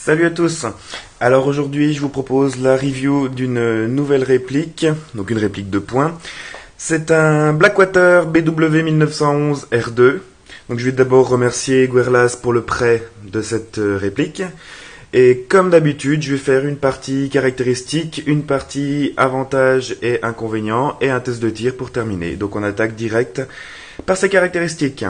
Salut à tous. Alors aujourd'hui, je vous propose la review d'une nouvelle réplique, donc une réplique de points. C'est un Blackwater BW 1911 R2. Donc je vais d'abord remercier Guerlas pour le prêt de cette réplique. Et comme d'habitude, je vais faire une partie caractéristique, une partie avantages et inconvénients et un test de tir pour terminer. Donc on attaque direct par ses caractéristiques.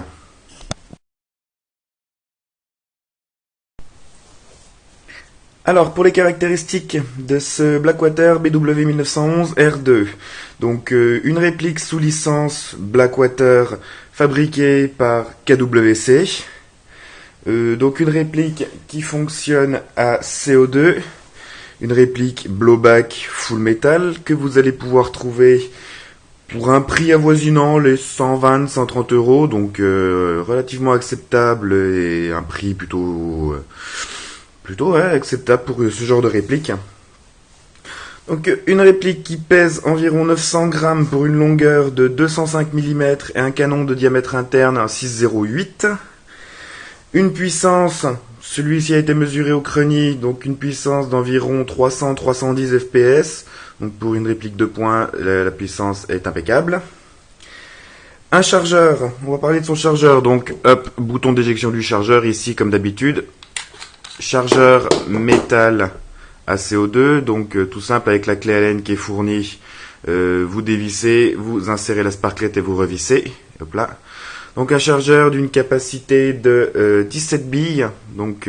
Alors, pour les caractéristiques de ce Blackwater BW 1911 R2, donc une réplique sous licence Blackwater fabriquée par KWC, donc une réplique qui fonctionne à CO2, une réplique blowback full metal que vous allez pouvoir trouver pour un prix avoisinant les 120-130 euros, donc relativement acceptable et un prix plutôt acceptable pour ce genre de réplique. Donc une réplique qui pèse environ 900 grammes pour une longueur de 205 mm et un canon de diamètre interne à 6,08. Une puissance, celui-ci a été mesuré au Crony, donc une puissance d'environ 300-310 fps. Donc pour une réplique de points, la puissance est impeccable. Un chargeur, on va parler de son chargeur, donc hop, bouton d'éjection du chargeur ici comme d'habitude. Chargeur métal à CO2, donc tout simple avec la clé Allen qui est fournie, vous dévissez, vous insérez la sparklette et vous revissez, hop là. Donc un chargeur d'une capacité de 17 billes, donc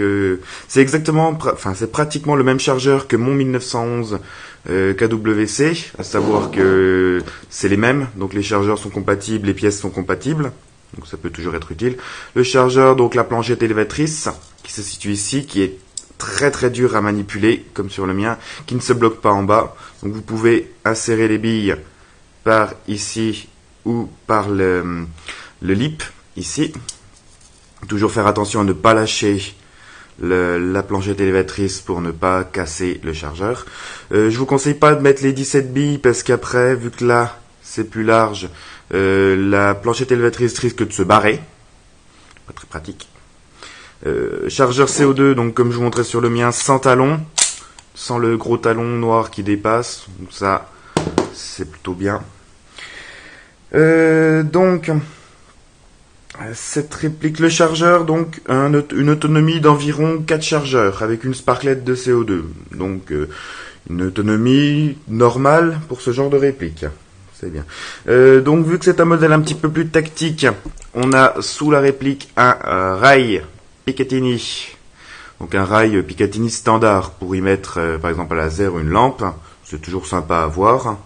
c'est c'est pratiquement le même chargeur que mon 1911 KWC, à savoir que c'est les mêmes, donc les chargeurs sont compatibles, les pièces sont compatibles. Donc ça peut toujours être utile. Le chargeur, donc la planchette élévatrice, qui se situe ici, qui est très très dur à manipuler, comme sur le mien, qui ne se bloque pas en bas. Donc vous pouvez insérer les billes par ici ou par le lip, ici. Toujours faire attention à ne pas lâcher la planchette élévatrice pour ne pas casser le chargeur. Je vous conseille pas de mettre les 17 billes parce qu'après, vu que là c'est plus large, la planchette élévatrice risque de se barrer. Pas très pratique. Chargeur CO2, donc comme je vous montrais sur le mien, sans talon, sans le gros talon noir qui dépasse. Donc ça, c'est plutôt bien. Donc, cette réplique, le chargeur, donc une autonomie d'environ 4 chargeurs avec une sparklette de CO2. Donc, une autonomie normale pour ce genre de réplique. C'est bien. Donc vu que c'est un modèle un petit peu plus tactique, on a sous la réplique un rail Picatinny. Donc un rail Picatinny standard pour y mettre par exemple un laser ou une lampe. C'est toujours sympa à voir.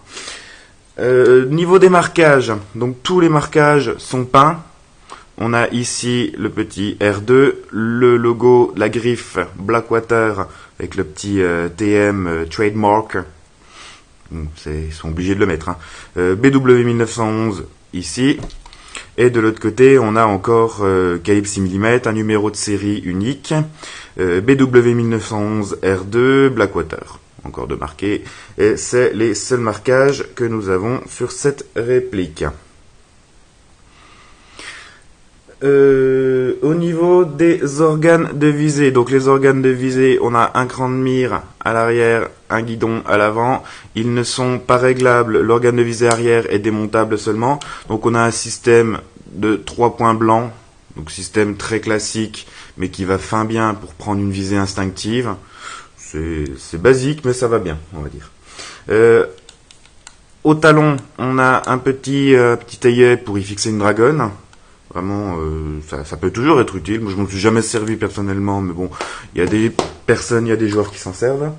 Niveau des marquages, donc tous les marquages sont peints. On a ici le petit R2, le logo, la griffe Blackwater avec le petit TM trademark. Ils sont obligés de le mettre. BW 1911 ici. Et de l'autre côté, on a encore calibre 6 mm, un numéro de série unique. BW 1911 R2 Blackwater. Encore de marqués. Et c'est les seuls marquages que nous avons sur cette réplique. Au niveau des organes de visée, donc les organes de visée, on a un cran de mire à l'arrière, un guidon à l'avant. Ils ne sont pas réglables, l'organe de visée arrière est démontable seulement. Donc on a un système de 3 points blancs, donc système très classique, mais qui va fin bien pour prendre une visée instinctive. C'est basique, mais ça va bien, on va dire. Au talon, on a un petit œillet pour y fixer une dragonne. Vraiment, ça peut toujours être utile. Moi, je ne m'en suis jamais servi personnellement, mais bon, il y a des personnes, il y a des joueurs qui s'en servent.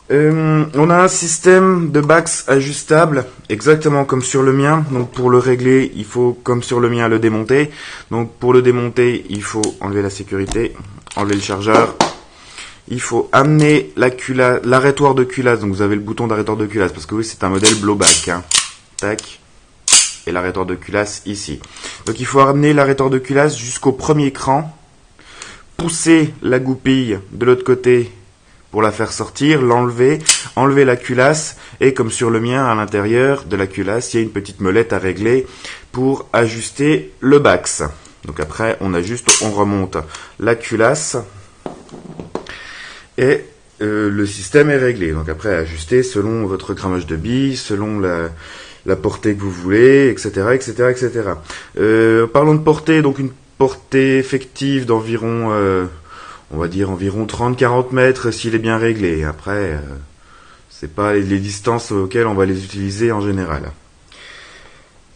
On a un système de backs ajustable, exactement comme sur le mien. Donc, pour le régler, il faut, comme sur le mien, le démonter. Donc, pour le démonter, il faut enlever la sécurité, enlever le chargeur. Il faut amener l'arrêtoir de culasse. Donc, vous avez le bouton d'arrêtoir de culasse, parce que oui, c'est un modèle blowback. Tac. Et l'arrêtoir de culasse ici. Donc il faut ramener l'arrêtoir de culasse jusqu'au premier cran, pousser la goupille de l'autre côté pour la faire sortir, l'enlever, enlever la culasse, et comme sur le mien, à l'intérieur de la culasse, il y a une petite molette à régler pour ajuster le bax. Donc après, on ajuste, on remonte la culasse. et le système est réglé. Donc après, ajuster selon votre grammage de billes, selon la portée que vous voulez, etc., etc., etc. Parlons de portée, donc une portée effective d'environ, on va dire environ 30-40 mètres s'il est bien réglé. Après, c'est pas les distances auxquelles on va les utiliser en général.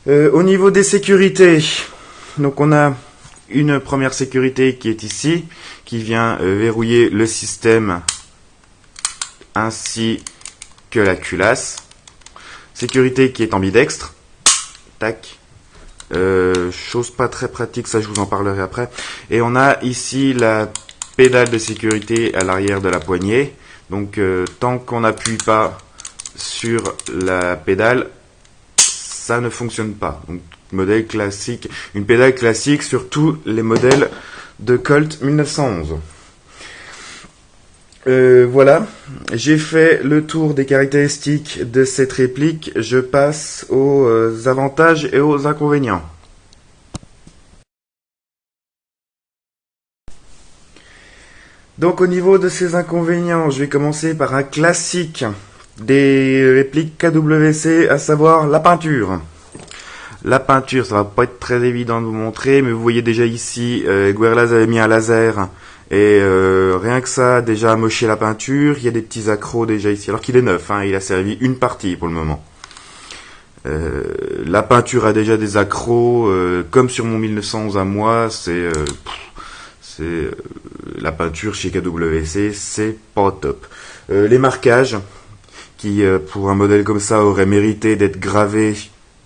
Au niveau des sécurités, donc on a une première sécurité qui est ici, qui vient verrouiller le système ainsi que la culasse. Sécurité qui est ambidextre. Tac. Chose pas très pratique, ça je vous en parlerai après. Et on a ici la pédale de sécurité à l'arrière de la poignée. Donc tant qu'on n'appuie pas sur la pédale, ça ne fonctionne pas. Donc modèle classique, une pédale classique sur tous les modèles de Colt 1911. Voilà, j'ai fait le tour des caractéristiques de cette réplique. Je passe aux avantages et aux inconvénients. Donc au niveau de ces inconvénients, je vais commencer par un classique des répliques KWC, à savoir la peinture. La peinture, ça va pas être très évident de vous montrer, mais vous voyez déjà ici, Guerlain avait mis un laser, et rien que ça a déjà amoché la peinture. Il y a des petits accros déjà ici, alors qu'il est neuf, hein, il a servi une partie pour le moment. La peinture a déjà des accros, comme sur mon 1911 à moi, la peinture chez KWC, c'est pas top. Les marquages, qui pour un modèle comme ça aurait mérité d'être gravés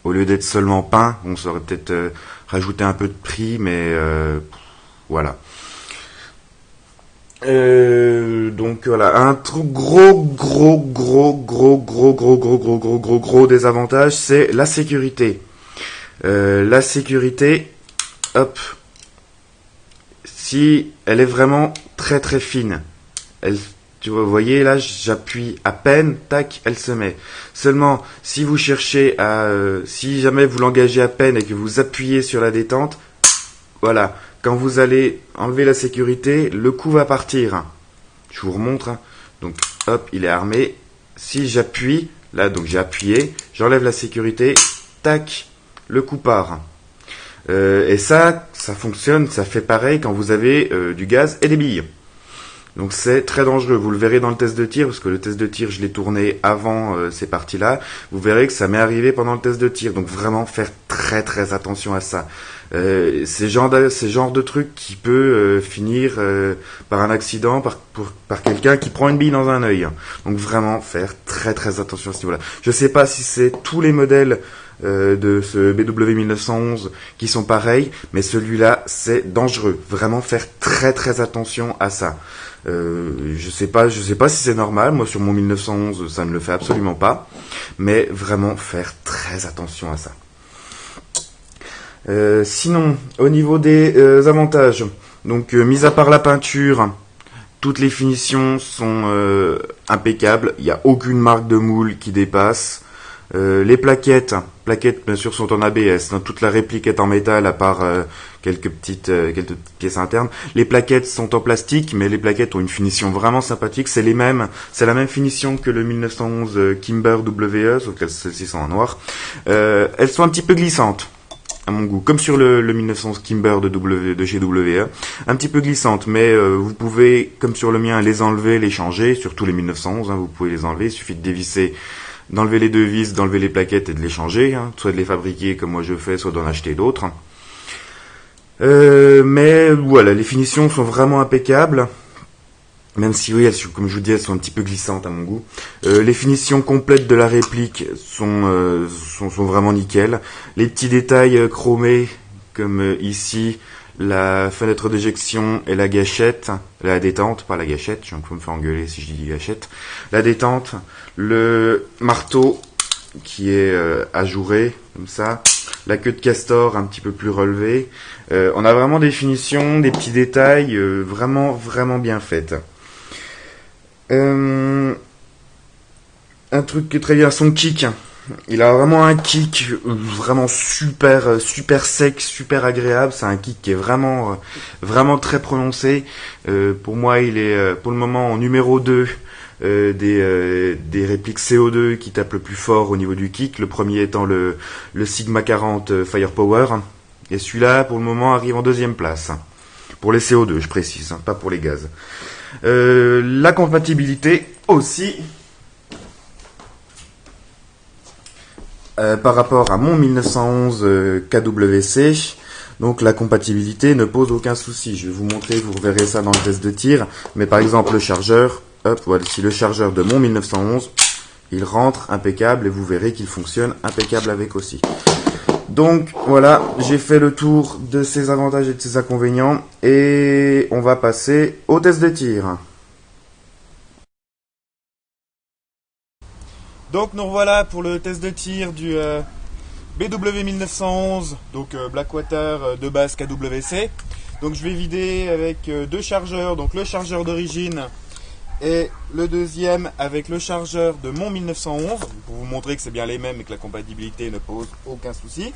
au lieu d'être seulement peint. On saurait peut-être rajouter un peu de prix, mais voilà. Donc voilà, un gros désavantage, c'est la sécurité. La sécurité, hop, si elle est vraiment très très fine, vous voyez là, j'appuie à peine, tac, elle se met. Seulement, si vous cherchez si jamais vous l'engagez à peine et que vous appuyez sur la détente, voilà, quand vous allez enlever la sécurité, le coup va partir. Je vous remontre. Donc, hop, il est armé. Si j'appuie, là, donc j'ai appuyé, j'enlève la sécurité, tac, le coup part. Et ça fonctionne, ça fait pareil quand vous avez du gaz et des billes. Donc c'est très dangereux, vous le verrez dans le test de tir, parce que le test de tir je l'ai tourné avant ces parties-là, vous verrez que ça m'est arrivé pendant le test de tir, donc vraiment faire très très attention à ça. C'est genre de truc qui peut finir par un accident, par quelqu'un qui prend une bille dans un œil. Donc vraiment faire très très attention à ce niveau-là. Je sais pas si c'est tous les modèles de ce BW 1911 qui sont pareils, mais celui-là c'est dangereux. Vraiment faire très très attention à ça. Je sais pas si c'est normal. Moi sur mon 1911 ça ne le fait absolument pas, mais vraiment faire très attention à ça. Sinon, au niveau des avantages, donc mis à part la peinture, toutes les finitions sont impeccables. Il n'y a aucune marque de moule qui dépasse. Les plaquettes bien sûr sont en ABS. Hein, toute la réplique est en métal à part quelques petites pièces internes. Les plaquettes sont en plastique, mais les plaquettes ont une finition vraiment sympathique. C'est la même finition que le 1911 Kimber WE, sauf que celles-ci sont en noir. Elles sont un petit peu glissantes, à mon goût, comme sur le 1911 Kimber de chez WE, un petit peu glissante, mais vous pouvez, comme sur le mien, les enlever, les changer, surtout les 1911, hein, vous pouvez les enlever, il suffit de dévisser, d'enlever les deux vis, d'enlever les plaquettes et de les changer, hein, soit de les fabriquer comme moi je fais, soit d'en acheter d'autres. Mais voilà, les finitions sont vraiment impeccables. Même si, oui, comme je vous dis, elles sont un petit peu glissantes à mon goût. Les finitions complètes de la réplique sont vraiment nickel. Les petits détails chromés, comme ici, la fenêtre d'éjection et la gâchette, la détente, pas la gâchette, je vais me faire engueuler si je dis gâchette. La détente, le marteau qui est ajouré, comme ça. La queue de castor un petit peu plus relevée. On a vraiment des finitions, des petits détails vraiment, vraiment bien faites. Un truc qui est très bien, son kick. Il a vraiment un kick vraiment super sec, super agréable. C'est un kick qui est vraiment très prononcé. Pour moi, il est pour le moment en numéro 2 des répliques CO2 qui tapent le plus fort au niveau du kick. Le premier étant le Sigma 40 Firepower. Et celui-là, pour le moment, arrive en deuxième place. Pour les CO2, je précise, hein, pas pour les gaz. La compatibilité aussi. Par rapport à mon 1911 KWC, donc la compatibilité ne pose aucun souci. Je vais vous montrer, vous verrez ça dans le test de tir. Mais par exemple le chargeur, hop, voici le chargeur de mon 1911, il rentre impeccable et vous verrez qu'il fonctionne impeccable avec aussi. Donc voilà, j'ai fait le tour de ses avantages et de ses inconvénients et on va passer au test de tir. Donc nous revoilà pour le test de tir du BW 1911, donc Blackwater de base KWC. Donc je vais vider avec deux chargeurs, donc le chargeur d'origine et le deuxième avec le chargeur de mon 1911, pour vous montrer que c'est bien les mêmes et que la compatibilité ne pose aucun souci.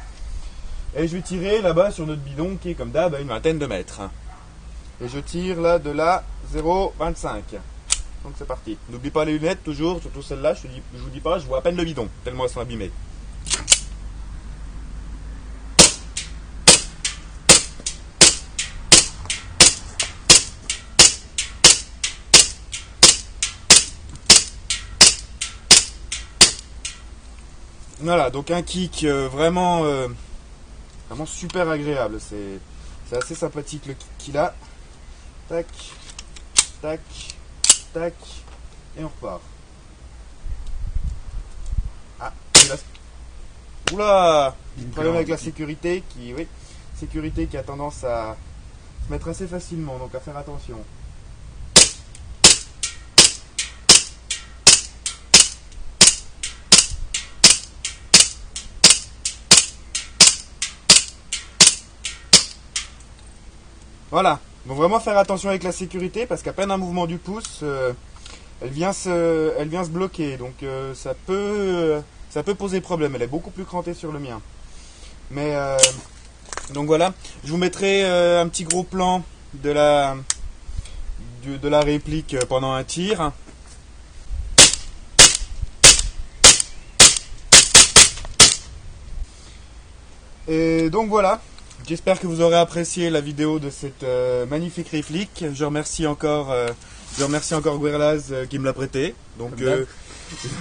Et je vais tirer là-bas sur notre bidon qui est comme d'hab à une vingtaine de mètres. Et je tire là de la 0,25. Donc c'est parti. N'oublie pas les lunettes toujours, surtout celle-là, je vous dis pas, je vois à peine le bidon, tellement elles sont abîmées. Voilà, donc un kick vraiment super agréable. C'est assez sympathique le kick qu'il a. Tac, tac, tac, et on repart. Ah, oula, problème avec la sécurité qui a tendance à se mettre assez facilement, donc à faire attention. Voilà, donc vraiment faire attention avec la sécurité parce qu'à peine un mouvement du pouce, elle vient se bloquer, donc ça peut poser problème. Elle est beaucoup plus crantée sur le mien. Mais donc voilà, je vous mettrai un petit gros plan de la réplique pendant un tir. Et donc voilà. J'espère que vous aurez apprécié la vidéo de cette magnifique réplique. Je remercie encore Guerlaz qui me l'a prêté. Donc,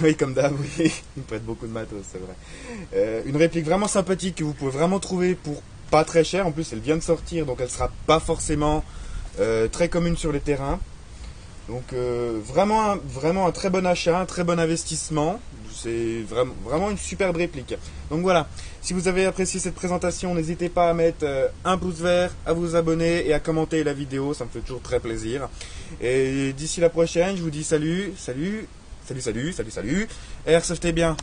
oui, comme d'hab, oui. Il me prête beaucoup de matos, c'est vrai. Une réplique vraiment sympathique que vous pouvez vraiment trouver pour pas très cher. En plus, elle vient de sortir, donc elle sera pas forcément très commune sur les terrains. Donc, vraiment un très bon achat, un très bon investissement. C'est vraiment une superbe réplique. Donc voilà, si vous avez apprécié cette présentation, n'hésitez pas à mettre un pouce vert, à vous abonner et à commenter la vidéo, ça me fait toujours très plaisir. Et d'ici la prochaine, je vous dis salut, airsoftez bien.